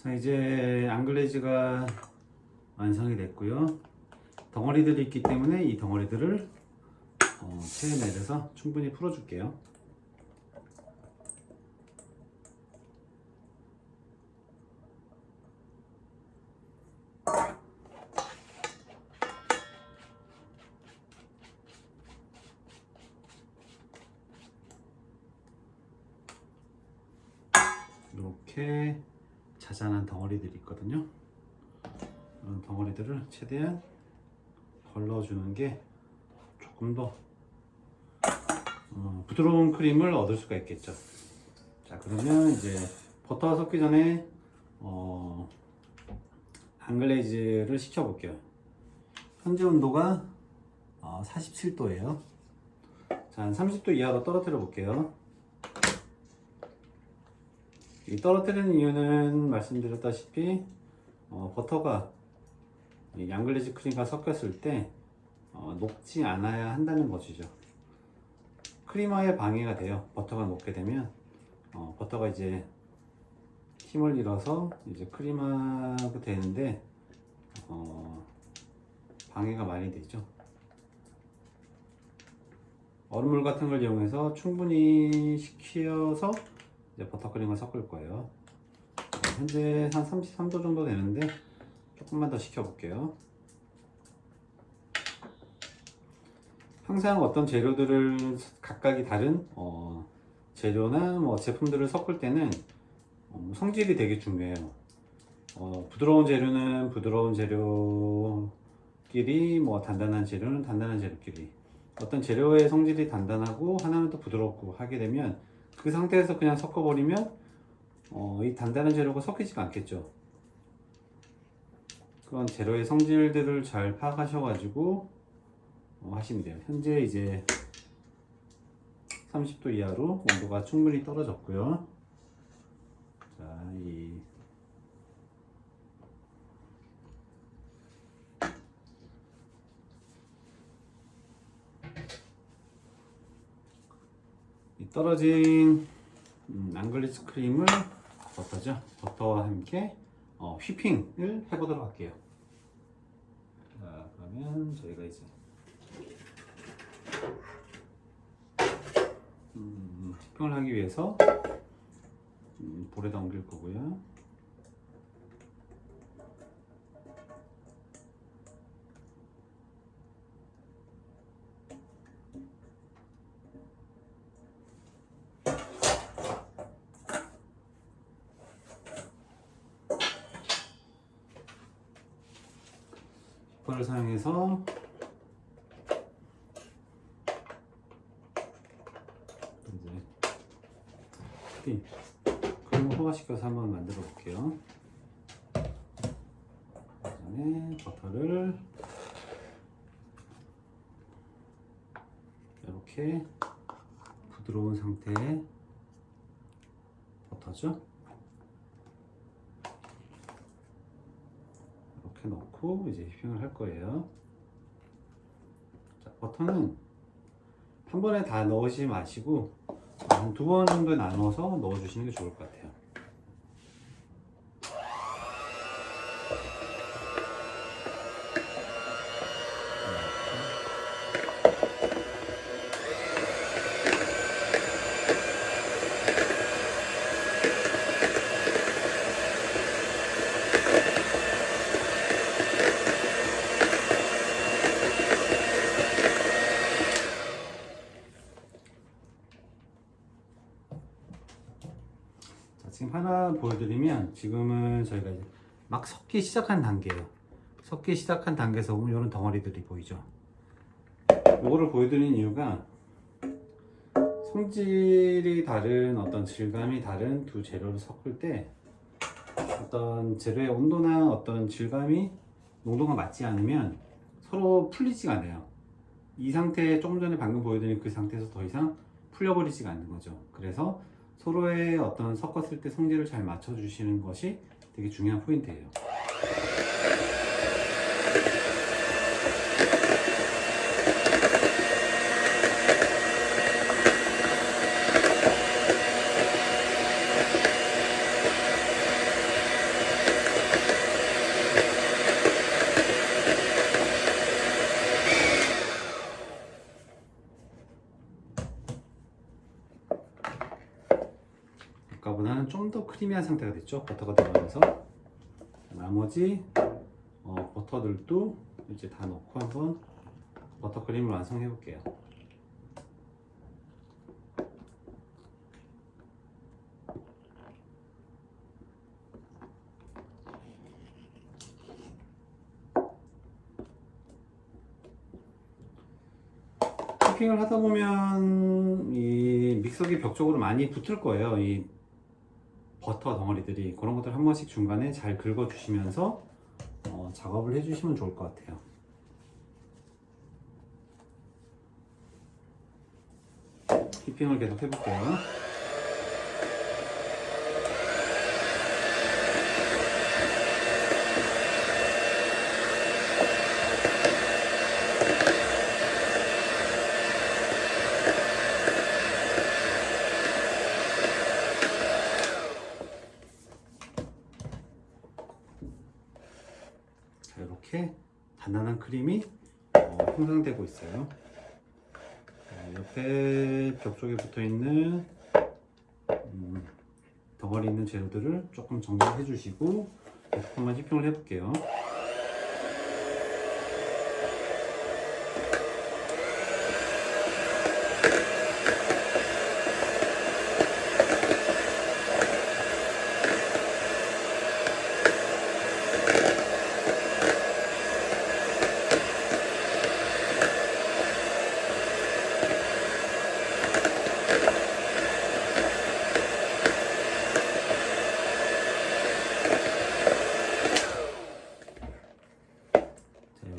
자, 이제 앙글레이즈가 완성이 됐고요. 덩어리들이 있기 때문에 이 덩어리들을 체에 내려서 충분히 풀어줄게요. 이렇게 자잘한 덩어리들이 있거든요. 이런 덩어리들을 최대한 걸러주는 게 조금 더 부드러운 크림을 얻을 수가 있겠죠. 자, 그러면 이제 버터가 섞기 전에 앙글레이즈를 식혀 볼게요. 현재 온도가 47도예요. 자, 한 30도 이하로 떨어뜨려 볼게요. 이 떨어뜨리는 이유는 말씀드렸다시피 버터가 이 앙글레이즈 크림과 섞였을 때 녹지 않아야 한다는 것이죠. 크리머에 방해가 돼요. 버터가 녹게 되면 버터가 이제 힘을 잃어서 이제 크림하게 되는데 방해가 많이 되죠. 얼음물 같은 걸 이용해서 충분히 식혀서 이제 버터크림을 섞을 거예요. 현재 한 33도 정도 되는데 조금만 더 식혀 볼게요. 항상 어떤 재료들을 각각이 다른 재료나 뭐 제품들을 섞을 때는 성질이 되게 중요해요. 부드러운 재료는 부드러운 재료끼리, 뭐 단단한 재료는 단단한 재료끼리, 어떤 재료의 성질이 단단하고 하나는 또 부드럽고 하게 되면 그 상태에서 그냥 섞어버리면 이 단단한 재료가 섞이지가 않겠죠. 그런 재료의 성질들을 잘 파악하셔가지고 하시면 돼요. 현재 이제 30도 이하로 온도가 충분히 떨어졌고요. 자, 이 떨어진 앙글레이즈 크림을 버터와 함께 휘핑을 해보도록 할게요. 자, 그러면 저희가 이제 휘핑을 하기 위해서 볼에다 옮길 거고요. 휘퍼를 사용해서 이제 크림을 호화시켜서 한번 만들어 볼게요. 그다음에 버터를 이렇게 부드러운 상태의 버터죠. 이렇게 넣고 이제 휘핑을 할 거예요. 자, 버터는 한 번에 다 넣으시지 마시고 한 2번 정도 나눠서 넣어주시는 게 좋을 것 같아요. 지금 하나 보여드리면 지금은 저희가 이제 막 섞기 시작한 단계예요. 섞기 시작한 단계에서 보면 이런 덩어리들이 보이죠. 이거를 보여드리는 이유가 성질이 다른 어떤 질감이 다른 두 재료를 섞을 때 어떤 재료의 온도나 어떤 질감이 농도가 맞지 않으면 서로 풀리지가 않아요. 이 상태에 조금 전에 방금 보여드린 그 상태에서 더 이상 풀려버리지가 않는 거죠. 그래서 서로의 어떤 섞었을 때 성질을 잘 맞춰주시는 것이 되게 중요한 포인트예요. 아까보다는 좀 더 크리미한 상태가 됐죠. 버터가 들어가면서. 나머지 버터들도 이제 다 넣고 한번 버터크림을 완성해 볼게요. 휘핑을 하다 보면 이 믹서기 벽 쪽으로 많이 붙을 거예요. 이 버터 덩어리들이. 그런 것들 한 번씩 중간에 잘 긁어 주시면서 작업을 해 주시면 좋을 것 같아요. 휘핑을 계속 해볼게요. 자, 이렇게 단단한 크림이 형성되고 있어요. 옆에 벽 쪽에 붙어 있는 덩어리 있는 재료들을 조금 정리해 주시고 계속 한번 휘핑을 해 볼게요.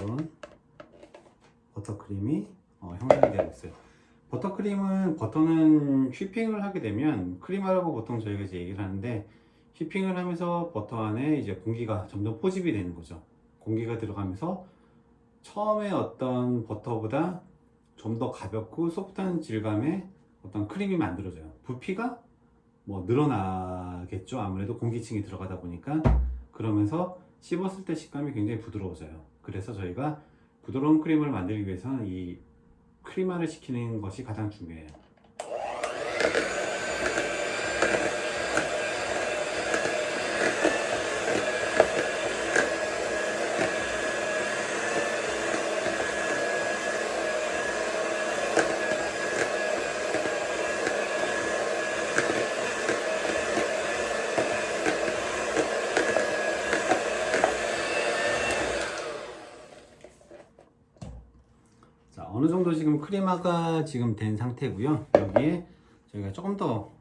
이런 버터크림이 형성이 되고 있어요. 버터는 휘핑을 하게 되면 크림하라고 보통 저희가 이제 얘기를 하는데, 휘핑을 하면서 버터 안에 이제 공기가 점점 포집이 되는 거죠. 공기가 들어가면서 처음에 어떤 버터보다 좀 더 가볍고 소프트한 질감의 어떤 크림이 만들어져요. 부피가 뭐 늘어나겠죠. 아무래도 공기층이 들어가다 보니까. 그러면서 씹었을 때 식감이 굉장히 부드러워져요. 그래서 저희가 부드러운 크림을 만들기 위해서는 이 크림화를 시키는 것이 가장 중요해요. 어느 정도 지금 크림화가 지금 된 상태고요. 여기에 저희가 조금 더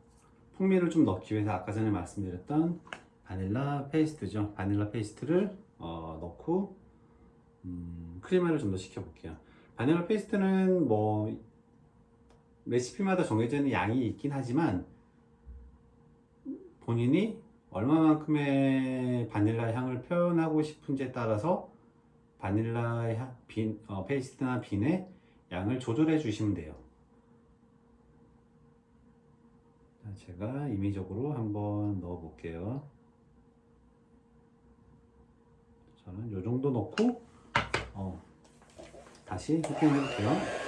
풍미를 좀 넣기 위해서 아까 전에 말씀드렸던 바닐라 페이스트죠. 바닐라 페이스트를 넣고 크림화를 좀 더 시켜 볼게요. 바닐라 페이스트는 뭐 레시피마다 정해져 있는 양이 있긴 하지만 본인이 얼마만큼의 바닐라 향을 표현하고 싶은지에 따라서 바닐라 페이스트나 빈의 양을 조절해 주시면 돼요. 제가 임의적으로 한번 넣어 볼게요. 저는 이 정도 넣고 다시 휘핑 해 볼게요.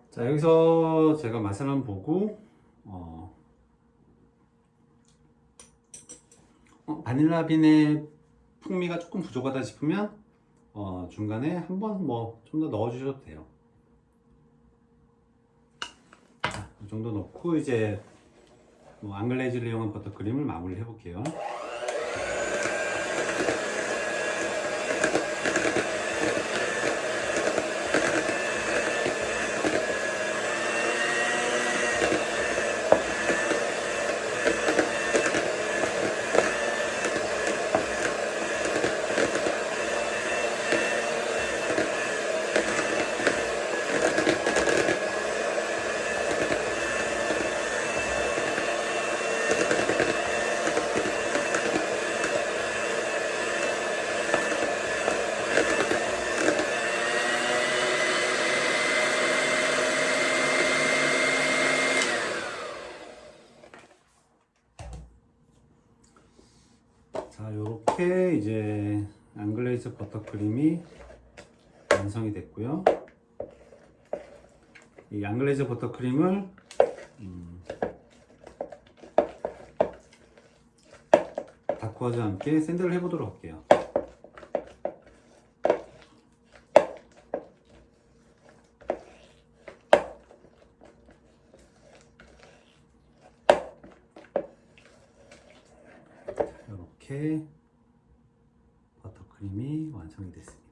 자, 여기서 제가 맛을 한번 보고 바닐라 빈의 풍미가 조금 부족하다 싶으면 중간에 한번 뭐 좀 더 넣어 주셔도 돼요. 자, 이 정도 넣고 이제 뭐 앙글레이즈를 이용한 버터크림을 마무리 해 볼게요. 양글레이즈 버터크림이 완성이 됐고요. 이 양글레이즈 버터크림을 다크와즈와 함께 샌드를 해보도록 할게요. 이렇게 버터크림이 완성이 됐습니다.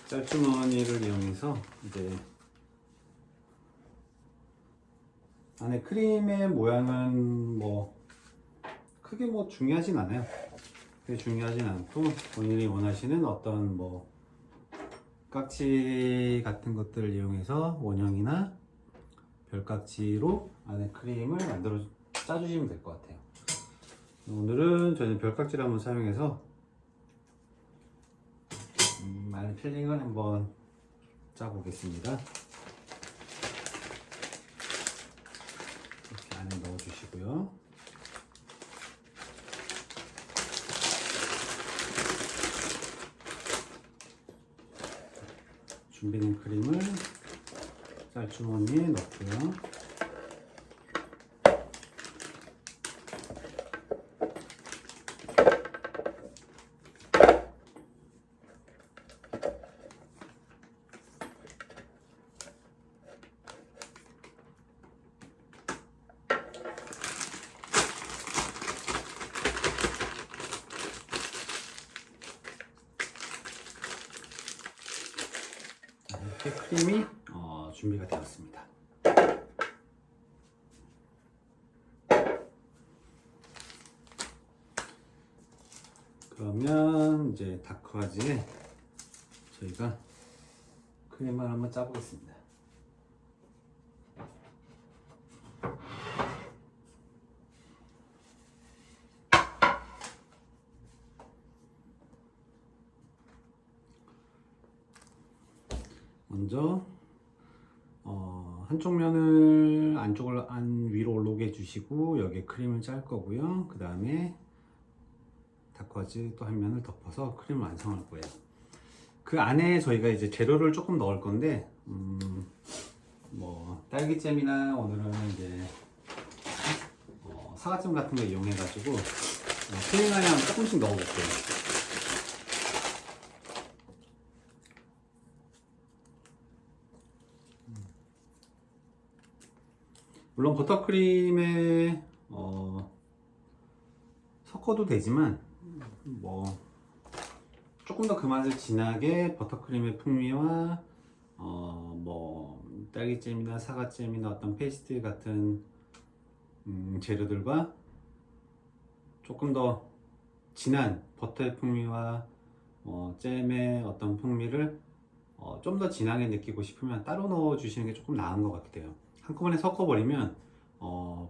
짤주머니를 이용해서 이제 안에 크림의 모양은 뭐 크게 뭐 중요하진 않아요. 크게 중요하진 않고 본인이 원하시는 어떤 뭐 깍지 같은 것들을 이용해서 원형이나 별깍지로 안에 크림을 만들어 짜주시면 될 것 같아요. 오늘은 저는 별깍지를 한번 사용해서 안에 필링을 한번 짜보겠습니다. 이렇게 안에 넣어주시고요. 준비된 크림을 짤주머니에 넣고요. 이렇게 크림이 준비가 되었습니다. 그러면 이제 다크와즈에 저희가 크림을 한번 짜보겠습니다. 먼저 한쪽 면을 안쪽을 위로 올라오게 해주시고 여기에 크림을 짤 거고요. 그 다음에 다크와즈 또 한 면을 덮어서 크림을 완성할 거예요. 그 안에 저희가 이제 재료를 조금 넣을 건데 뭐 딸기잼이나 오늘은 이제 사과잼 같은 거 이용해 가지고 크림 안에 조금씩 넣어 볼게요. 물론 버터크림에 섞어도 되지만 뭐 조금 더 그 맛을 진하게 버터크림의 풍미와 뭐 딸기잼이나 사과잼이나 어떤 페이스트 같은 재료들과 조금 더 진한 버터의 풍미와 잼의 어떤 풍미를 좀 더 진하게 느끼고 싶으면 따로 넣어 주시는 게 조금 나은 것 같아요. 한꺼번에 섞어버리면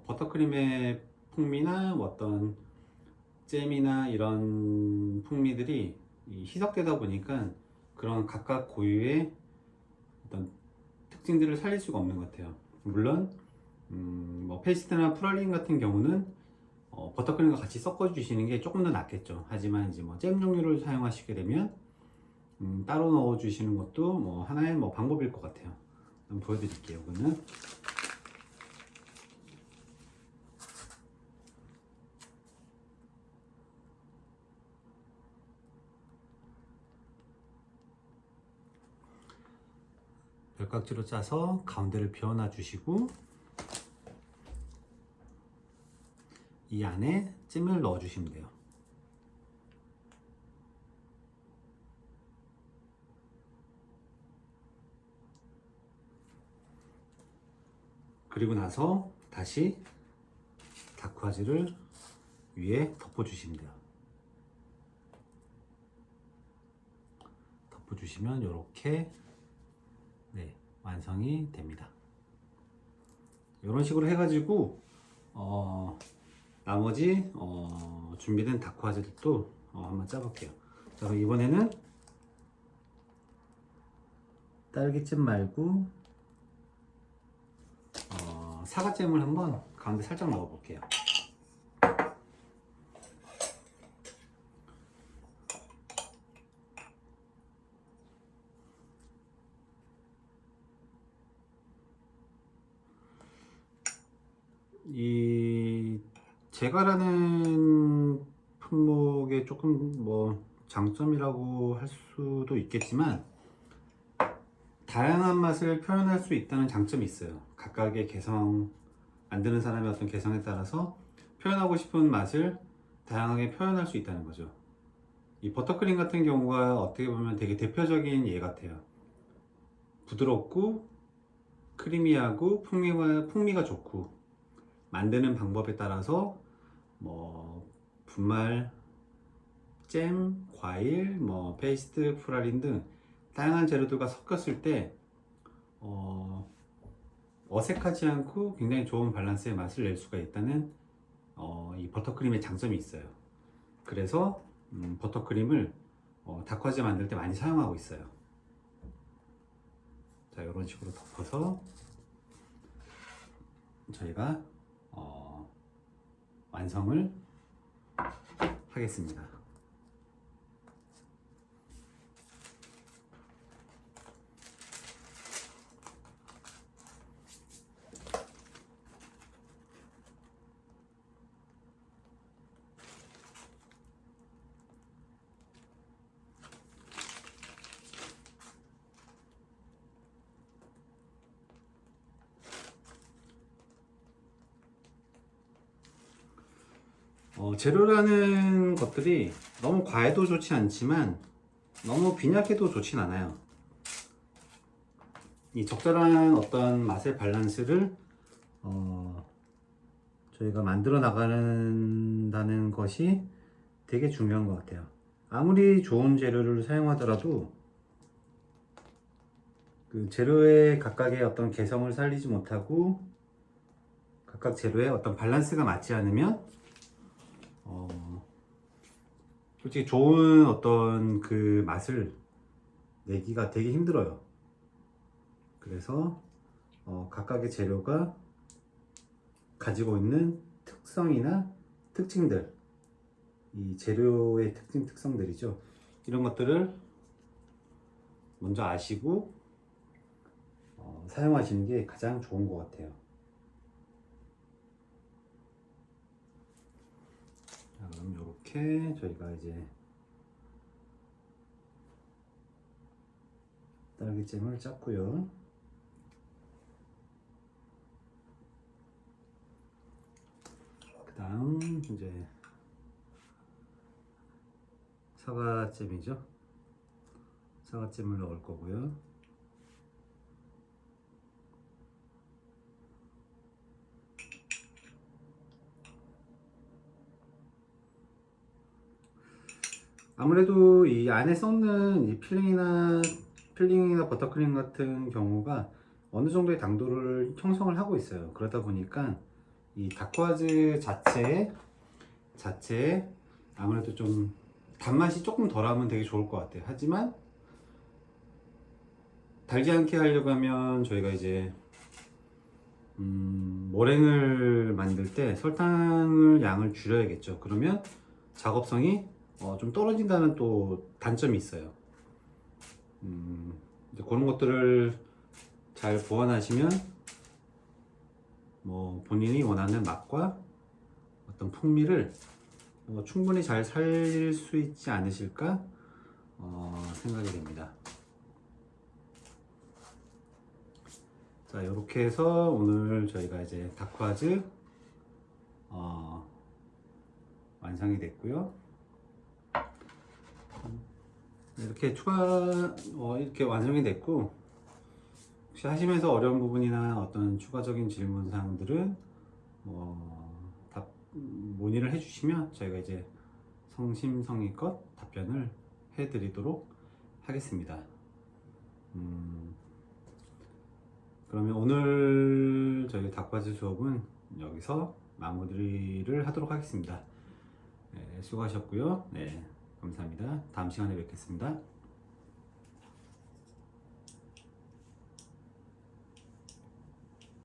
버터크림의 풍미나 어떤 잼이나 이런 풍미들이 희석되다 보니까 그런 각각 고유의 어떤 특징들을 살릴 수가 없는 것 같아요. 물론 뭐 페이스트나 프랄린 같은 경우는 버터크림과 같이 섞어 주시는 게 조금 더 낫겠죠. 하지만 이제 뭐 잼 종류를 사용하시게 되면 따로 넣어 주시는 것도 뭐 하나의 뭐 방법일 것 같아요. 한번 보여드릴게요. 그거는 별깍지로 짜서 가운데를 비워놔 주시고 이 안에 잼을 넣어 주시면 돼요. 그리고 나서 다시 다크와즈를 위에 덮어 주시면 돼요. 덮어 주시면 이렇게 완성이 됩니다. 이런 식으로 해가지고 나머지 준비된 다크와즈들도 한번 짜볼게요. 자, 그럼 이번에는 딸기잼 말고 사과잼을 한번 가운데 살짝 넣어 볼게요. 이 제과라는 품목의 조금 뭐 장점이라고 할 수도 있겠지만 다양한 맛을 표현할 수 있다는 장점이 있어요. 각각의 개성, 만드는 사람의 어떤 개성에 따라서 표현하고 싶은 맛을 다양하게 표현할 수 있다는 거죠. 이 버터크림 같은 경우가 어떻게 보면 되게 대표적인 예 같아요. 부드럽고 크리미하고 풍미가 좋고, 만드는 방법에 따라서 뭐 분말, 잼, 과일, 뭐 페이스트, 프라린 등 다양한 재료들과 섞였을 때 어색하지 않고 굉장히 좋은 밸런스의 맛을 낼 수가 있다는 이 버터크림의 장점이 있어요. 그래서 버터크림을 닭화제 만들 때 많이 사용하고 있어요. 자, 이런 식으로 덮어서 저희가 완성을 하겠습니다. 재료라는 것들이 너무 과해도 좋지 않지만 너무 빈약해도 좋진 않아요. 이 적절한 어떤 맛의 밸런스를 저희가 만들어 나가는다는 것이 되게 중요한 것 같아요. 아무리 좋은 재료를 사용하더라도 그 재료의 각각의 어떤 개성을 살리지 못하고 각각 재료의 어떤 밸런스가 맞지 않으면 솔직히 좋은 어떤 그 맛을 내기가 되게 힘들어요. 그래서 각각의 재료가 가지고 있는 특성이나 특징들, 이 재료의 특성들이죠. 이런 것들을 먼저 아시고 사용하시는 게 가장 좋은 것 같아요. 자, 그럼 이렇게 저희가 이제 딸기잼을 짰고요. 그 다음 이제 사과잼이죠. 사과잼을 넣을 거고요. 아무래도 이 안에 섞는 이 필링이나 버터크림 같은 경우가 어느 정도의 당도를 형성을 하고 있어요. 그러다 보니까 이 다크와즈 자체에 아무래도 좀 단맛이 조금 덜하면 되게 좋을 것 같아요. 하지만 달지 않게 하려고 하면 저희가 이제 머랭을 만들 때 설탕을 양을 줄여야겠죠. 그러면 작업성이 좀 떨어진다는 또 단점이 있어요. 이제 그런 것들을 잘 보완하시면 뭐 본인이 원하는 맛과 어떤 풍미를 충분히 잘 살릴 수 있지 않으실까 생각이 됩니다. 자, 이렇게 해서 오늘 저희가 이제 다크와즈 완성이 됐고요. 이렇게 이렇게 완성이 됐고, 혹시 하시면서 어려운 부분이나 어떤 추가적인 질문 사항들은 문의를 해주시면 저희가 이제 성심성의껏 답변을 해드리도록 하겠습니다. 그러면 오늘 저희 닭바지 수업은 여기서 마무리를 하도록 하겠습니다. 네, 수고하셨고요. 네, 감사합니다. 다음 시간에 뵙겠습니다.